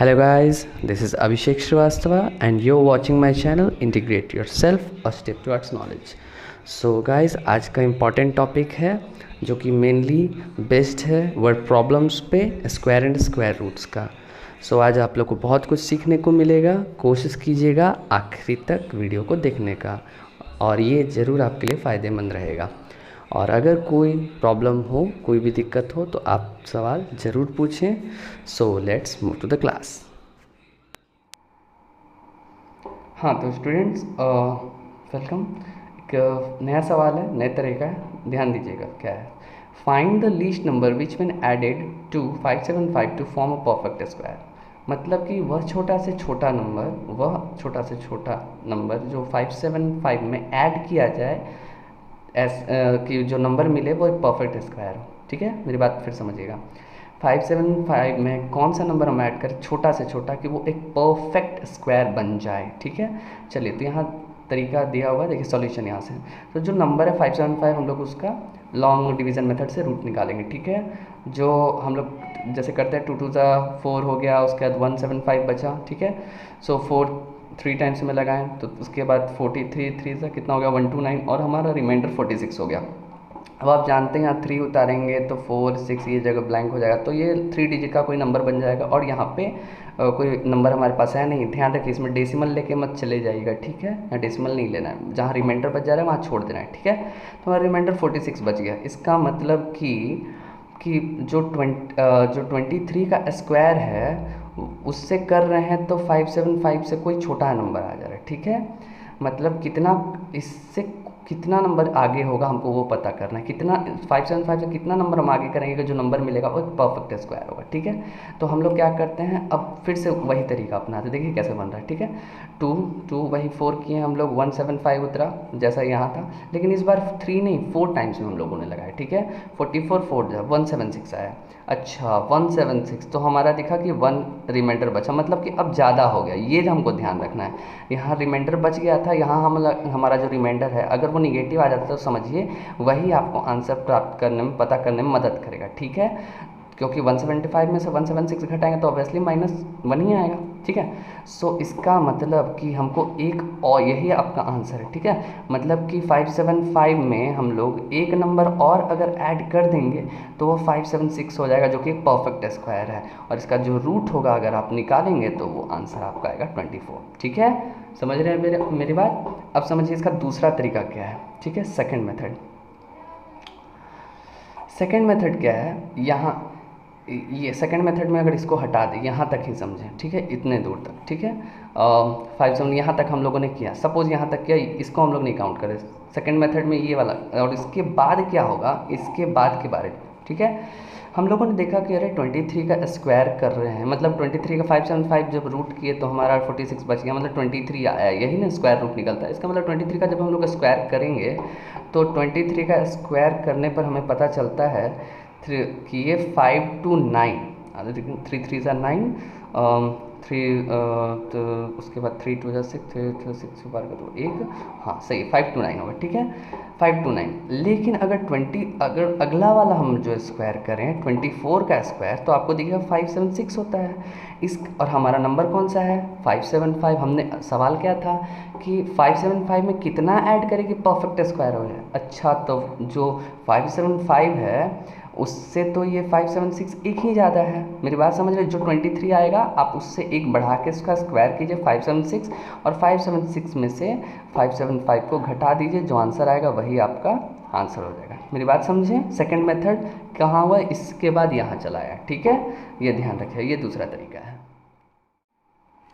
Hello guys, this is Abhishek Srivastava and you're watching my channel Integrate Yourself a Step Towards Knowledge। So guys, आज का important topic है जो कि mainly based है word problems पे square and square roots का। सो आज आप लोग को बहुत कुछ सीखने को मिलेगा। कोशिश कीजिएगा आखिरी तक वीडियो को देखने का और ये ज़रूर आपके लिए फ़ायदेमंद रहेगा। और अगर कोई प्रॉब्लम हो, कोई भी दिक्कत हो तो आप सवाल ज़रूर पूछें। So let's move to the class. हाँ तो स्टूडेंट्स वेलकम। एक नया सवाल है, नए तरह का है, ध्यान दीजिएगा क्या है। Find the least number which when added to 575 to form a perfect square. मतलब कि वह छोटा से छोटा नंबर जो 575 में ऐड किया जाए कि जो नंबर मिले वो एक परफेक्ट स्क्वायर हो। ठीक है, मेरी बात फिर समझिएगा। 575 में कौन सा नंबर हम ऐड करें छोटा से छोटा कि वो एक परफेक्ट स्क्वायर बन जाए। ठीक है, चलिए तो यहाँ तरीका दिया हुआ है, देखिए सॉल्यूशन यहाँ से। तो जो नंबर है 575 हम लोग उसका लॉन्ग डिवीज़न मेथड से रूट निकालेंगे। ठीक है, जो हम लोग जैसे करते हैं 2 2 4 हो गया, उसके बाद 175 बचा। ठीक है, सो 4 3 टाइम्स में लगाएं तो उसके बाद 43 3 से कितना हो गया 129 और हमारा रिमाइंडर 46 हो गया। अब आप जानते हैं यहाँ 3 उतारेंगे तो 4 6 ये जगह ब्लैंक हो जाएगा, तो ये 3 डिजिट का कोई नंबर बन जाएगा। और यहाँ पे कोई नंबर हमारे पास है नहीं। ध्यान रखिए इसमें डेसिमल लेके मत चले जाइएगा। ठीक है, यहाँ डेसिमल नहीं लेना है, जहाँ रिमाइंडर बच जा रहा है वहाँ छोड़ देना है। ठीक है, तो हमारा रिमाइंडर 46 बच गया। इसका मतलब कि जो 23 का स्क्वायर है उससे कर रहे हैं तो 575 से कोई छोटा नंबर आ जा रहा है। ठीक है, मतलब इससे कितना नंबर आगे होगा हमको वो पता करना है। कितना 575 से कितना नंबर हम आगे करेंगे कि जो नंबर मिलेगा वो एक परफेक्ट स्क्वायर होगा। ठीक है, तो हम लोग क्या करते हैं, अब फिर से वही तरीका अपनाते हैं। देखिए कैसे बन रहा है। ठीक है, 2 वही 4 किए हम लोग, 175 उतरा जैसा यहाँ था, लेकिन इस बार 3 नहीं 4 टाइम्स में हम लोगों ने लगाया। ठीक है, 44 4 176 आया। अच्छा 176, तो हमारा दिखा कि 1 रिमाइंडर बचा, मतलब कि अब ज़्यादा हो गया। ये हमको ध्यान रखना है। यहाँ रिमाइंडर बच गया था, यहाँ हमारा जो रिमाइंडर है अगर वो निगेटिव आ जाता है तो समझिए वही आपको आंसर प्राप्त करने में, पता करने में मदद करेगा। ठीक है, क्योंकि 175 में से 176 घटाएंगे तो ऑब्वियसली -1 ही आएगा। ठीक है, सो इसका मतलब कि हमको एक और, यही आपका आंसर है। ठीक है, मतलब कि 575 में हम लोग एक नंबर और अगर ऐड कर देंगे तो वो 576 हो जाएगा, जो कि एक परफेक्ट स्क्वायर है। और इसका जो रूट होगा अगर आप निकालेंगे तो वो आंसर आपका आएगा 24। ठीक है, समझ रहे हैं मेरी बात। अब समझिए इसका दूसरा तरीका क्या है। ठीक है, सेकंड मेथड क्या है। यहाँ ये सेकंड मेथड में अगर इसको हटा दें, यहाँ तक ही समझें। ठीक है, इतने दूर तक। ठीक है, 57 यहाँ तक हम लोगों ने किया, सपोज़ यहाँ तक किया, इसको हम लोग नहीं काउंट करें सेकंड मेथड में ये वाला। और इसके बाद क्या होगा, इसके बाद के बारे में। ठीक है, हम लोगों ने देखा कि अरे 23 का स्क्वायर कर रहे हैं, मतलब 23 का 575 जब रूट किए तो हमारा 46 बच गया, मतलब 23 आया। यही ना स्क्वायर रूट निकलता है। इसका मतलब 23 का जब हम लोग स्क्वायर करेंगे तो 23 का स्क्वायर करने पर हमें पता चलता है कि ये 5 to 9, 3 3 सा 9, 3 तो उसके बाद 3 2 जा 6, 3 6 बार का तो 1, हाँ सही 5 to 9 होगा। ठीक है, 5 to 9। लेकिन अगर अगला वाला हम जो स्क्वायर करें 24 का स्क्वायर तो आपको दिखेगा 576 होता है। और हमारा नंबर कौन सा है 575। हमने सवाल क्या था कि 575 में कितना ऐड करें कि परफेक्ट स्क्वायर हो जाए। अच्छा, तो जो 575 है उससे तो ये 576 एक ही ज़्यादा है। मेरी बात समझ रहे, जो 23 आएगा आप उससे एक बढ़ा के उसका स्क्वायर कीजिए 576, और 576 में से 575 को घटा दीजिए, जो आंसर आएगा वही आपका आंसर हो जाएगा। मेरी बात समझें। सेकंड मेथड कहाँ हुआ, इसके बाद यहाँ चला आया। ठीक है, ये ध्यान रखिए, ये दूसरा तरीका है।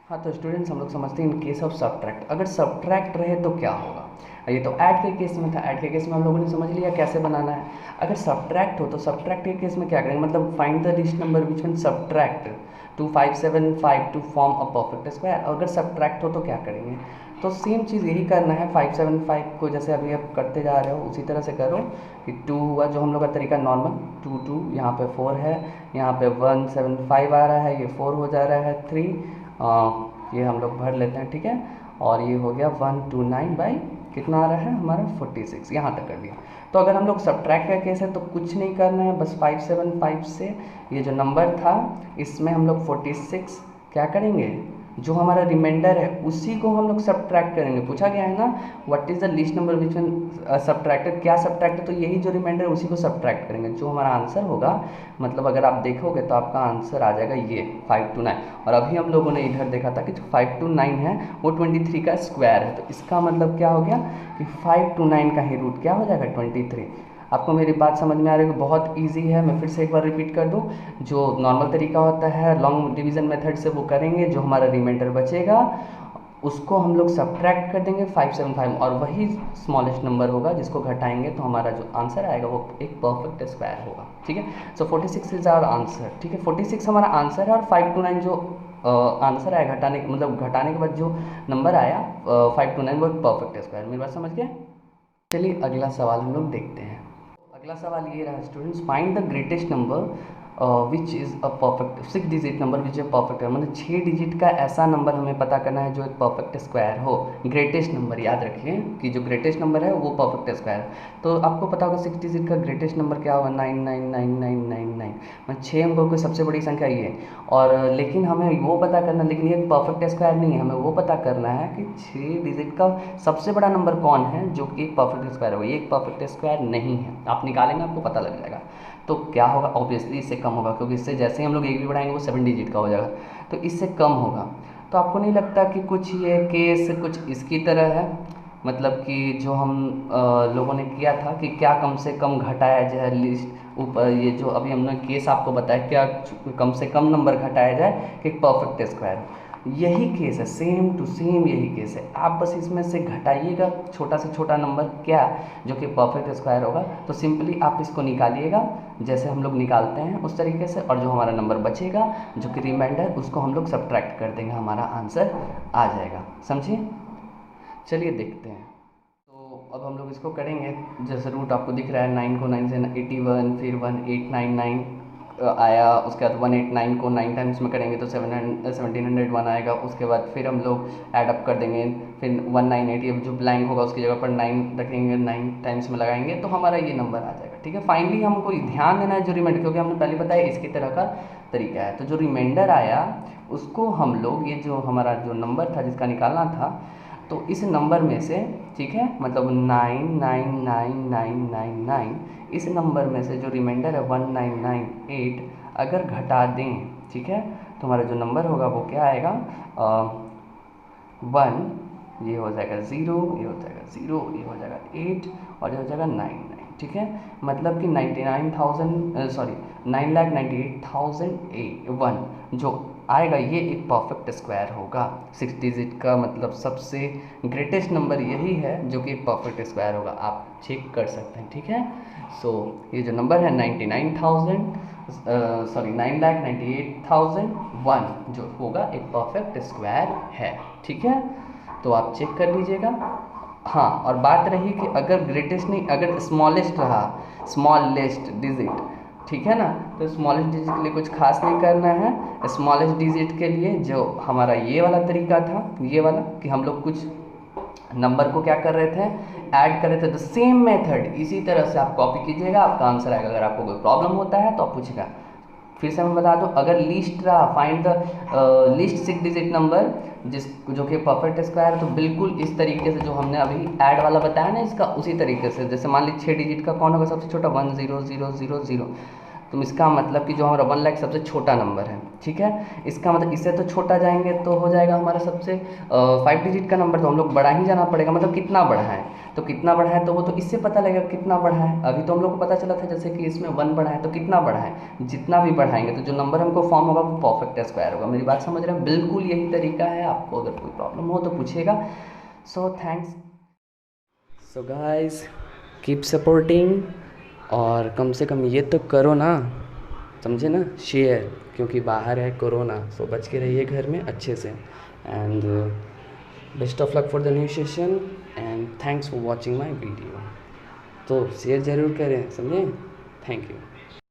हाँ तो स्टूडेंट्स हम लोग समझते हैं इन केस ऑफ सब्ट्रैक्ट, अगर सब्ट्रैक्ट रहे तो क्या होगा। ये तो ऐड के केस में था, ऐड के केस में हम लोगों ने समझ लिया कैसे बनाना है। अगर सब्ट्रैक्ट हो तो सब्ट्रैक्ट के केस में क्या करेंगे, मतलब find the least number which can subtract to 575 to form a perfect square. अगर सब्ट्रैक्ट हो तो क्या करेंगे, तो सेम चीज़ यही करना है। 575 को जैसे अभी आप करते जा रहे हो उसी तरह से करो कि 2 हुआ, जो हम लोग का तरीका नॉर्मल 2 2, यहाँ पे 4 है, यहाँ पे 175 आ रहा है, ये 4 हो जा रहा है 3, ये हम लोग भर लेते हैं। ठीक है, और ये हो गया 129 बाई कितना आ रहा है हमारा 46, यहाँ तक कर दिया। तो अगर हम लोग सब्ट्रैक्ट का केस है तो कुछ नहीं करना है, बस 575 से ये जो नंबर था इसमें हम लोग 46 क्या करेंगे, जो हमारा रिमाइंडर है उसी को हम लोग सब्ट्रैक्ट करेंगे। पूछा गया है ना what is the least number which one subtracted, क्या सब्ट्रैक्ट है, तो यही जो रिमाइंडर है उसी को सब्ट्रैक्ट करेंगे। जो हमारा आंसर होगा, मतलब अगर आप देखोगे तो आपका आंसर आ जाएगा ये 5 to 9। और अभी हम लोगों ने इधर देखा था कि जो 5 to 9 है वो 23 का स्क्वायर है, तो इसका मतलब क्या हो गया कि 5 to 9 का ही रूट क्या हो जाएगा 23। आपको मेरी बात समझ में आ रही है? बहुत इजी है। मैं फिर से एक बार रिपीट कर दूं, जो नॉर्मल तरीका होता है लॉन्ग डिवीज़न मेथड से वो करेंगे, जो हमारा रिमाइंडर बचेगा उसको हम लोग सब्ट्रैक्ट कर देंगे 575, और वही स्मॉलेस्ट नंबर होगा जिसको घटाएंगे तो हमारा जो आंसर आएगा वो एक परफेक्ट स्क्वायर होगा। ठीक है, सो 46 इज आवर आंसर। ठीक है, 46 हमारा आंसर है, और 5 to 9 जो आंसर आया घटाने, मतलब घटाने के बाद जो नंबर आया 5 to 9 वो एक परफेक्ट स्क्वायर। मेरी बात समझ गए? चलिए अगला सवाल हम लोग देखते हैं। अगला सवाल ये रहा students, find the greatest number which is a perfect 6 digit number which a perfect है, मतलब 6 डिजिट का ऐसा नंबर हमें पता करना है जो एक परफेक्ट स्क्वायर हो। ग्रेटेस्ट नंबर याद रखिए कि जो ग्रेटेस्ट नंबर है वो परफेक्ट स्क्वायर है। तो आपको पता होगा 6 डिजिट का ग्रेटेस्ट नंबर क्या होगा, 99999, मतलब 6 अंकों की सबसे बड़ी संख्या ये। और लेकिन हमें वो पता करना, लेकिन ये परफेक्ट स्क्वायर नहीं है, हमें वो पता करना है कि 6 डिजिट का सबसे बड़ा नंबर कौन है जो कि एक परफेक्ट स्क्वायर हो। ये एक परफेक्ट स्क्वायर नहीं है, आप निकालेंगे आपको पता लग जाएगा। तो क्या होगा, ऑब्वियसली इससे कम होगा, क्योंकि इससे जैसे ही हम लोग एक भी बढ़ाएंगे वो 7 डिजिट का हो जाएगा, तो इससे कम होगा। तो आपको नहीं लगता कि कुछ ये केस कुछ इसकी तरह है, मतलब कि जो हम लोगों ने किया था कि क्या कम से कम घटाया जाए लिस्ट ऊपर, ये जो अभी हमने केस आपको बताया, क्या कम से कम नंबर घटाया जाए कि एक परफेक्ट स्क्वायर। यही केस है, सेम टू सेम यही केस है। आप बस इसमें से घटाइएगा छोटा से छोटा नंबर क्या जो कि परफेक्ट स्क्वायर होगा, तो सिंपली आप इसको निकालिएगा जैसे हम लोग निकालते हैं उस तरीके से, और जो हमारा नंबर बचेगा जो कि रिमाइंडर उसको हम लोग सब्ट्रैक्ट कर देंगे, हमारा आंसर आ जाएगा। समझिए, चलिए देखते हैं। तो अब हम लोग इसको करेंगे, जैसे रूट आपको दिख रहा है 9 को 9 से 81, फिर 1899 आया, उसके बाद 189 को 9 टाइम्स में करेंगे तो 1701 आएगा। उसके बाद फिर हम लोग ऐड अप कर देंगे, फिर 1980 अब जो ब्लैंक होगा उसकी जगह पर 9 रखेंगे, 9 टाइम्स में लगाएंगे तो हमारा ये नंबर आ जाएगा। ठीक है, फाइनली हमको ध्यान देना है जो रिमाइंडर, क्योंकि हमने पहले बताया इसकी तरह का तरीका है। तो जो रिमाइंडर आया उसको हम लोग, ये जो हमारा जो नंबर था जिसका निकालना था, तो इस नंबर में से, ठीक है, मतलब 999999, इस नंबर में से जो रिमाइंडर है 1998 अगर घटा दें, ठीक है, तो हमारा जो नंबर होगा वो क्या आएगा, 1, ये हो जाएगा 0, ये हो जाएगा 0, ये हो जाएगा 8, और ये हो जाएगा 99। ठीक है, मतलब कि 9,98,001 जो आएगा ये एक परफेक्ट स्क्वायर होगा। 6 डिजिट का मतलब सबसे ग्रेटेस्ट नंबर यही है जो कि एक परफेक्ट स्क्वायर होगा, आप चेक कर सकते हैं। ठीक है, सो ये जो नंबर है 9,98,001 जो होगा एक परफेक्ट स्क्वायर है। ठीक है, तो आप चेक कर लीजिएगा। हाँ, और बात रही कि अगर ग्रेटेस्ट नहीं, अगर स्मॉलेस्ट रहा, स्मॉलेस्ट डिजिट, ठीक है ना, तो स्मॉलेस्ट डिजिट के लिए कुछ खास नहीं करना है। स्मॉलेस्ट डिजिट के लिए जो हमारा ये वाला तरीका था, ये वाला कि हम लोग कुछ नंबर को क्या कर रहे थे, ऐड कर रहे थे, द सेम मेथड इसी तरह से आप कॉपी कीजिएगा, आपका आंसर आएगा। अगर आपको कोई प्रॉब्लम होता है तो आप पूछिएगा। फिर से मैं बता दूं, अगर लीस्ट रहा, find the least 6 digit number जो कि परफेक्ट स्क्वायर है, तो बिल्कुल इस तरीके से जो हमने अभी ऐड वाला बताया ना, इसका उसी तरीके से, जैसे मान लीजिए 6 डिजिट का कौन होगा सबसे छोटा, 10000, तो इसका मतलब कि जो हमारा 1 लाख सबसे छोटा नंबर है। ठीक है, इसका मतलब इससे तो छोटा जाएंगे तो हो जाएगा हमारा सबसे 5 डिजिट का नंबर, तो हम लोग बड़ा ही जाना पड़ेगा, मतलब कितना बड़ा है, तो कितना बड़ा है तो वो तो इससे पता लगेगा कितना बड़ा है। अभी तो हम लोग को पता चला था जैसे कि इसमें 1 बड़ा है, तो कितना बड़ा है, जितना भी बढ़ाएंगे तो जो नंबर हमको फॉर्म होगा वो परफेक्ट स्क्वायर होगा। मेरी बात समझ रहे हैं? बिल्कुल यही तरीका है, आपको अगर कोई प्रॉब्लम हो तो पूछिएगा। So thanks. So guys keep supporting, और कम से कम ये तो करो ना, समझे ना, शेयर, क्योंकि बाहर है कोरोना, सो बच के रहिए घर में अच्छे से। And best of luck for the new session, and thanks for watching my video. तो शेयर ज़रूर करें, समझे। Thank you.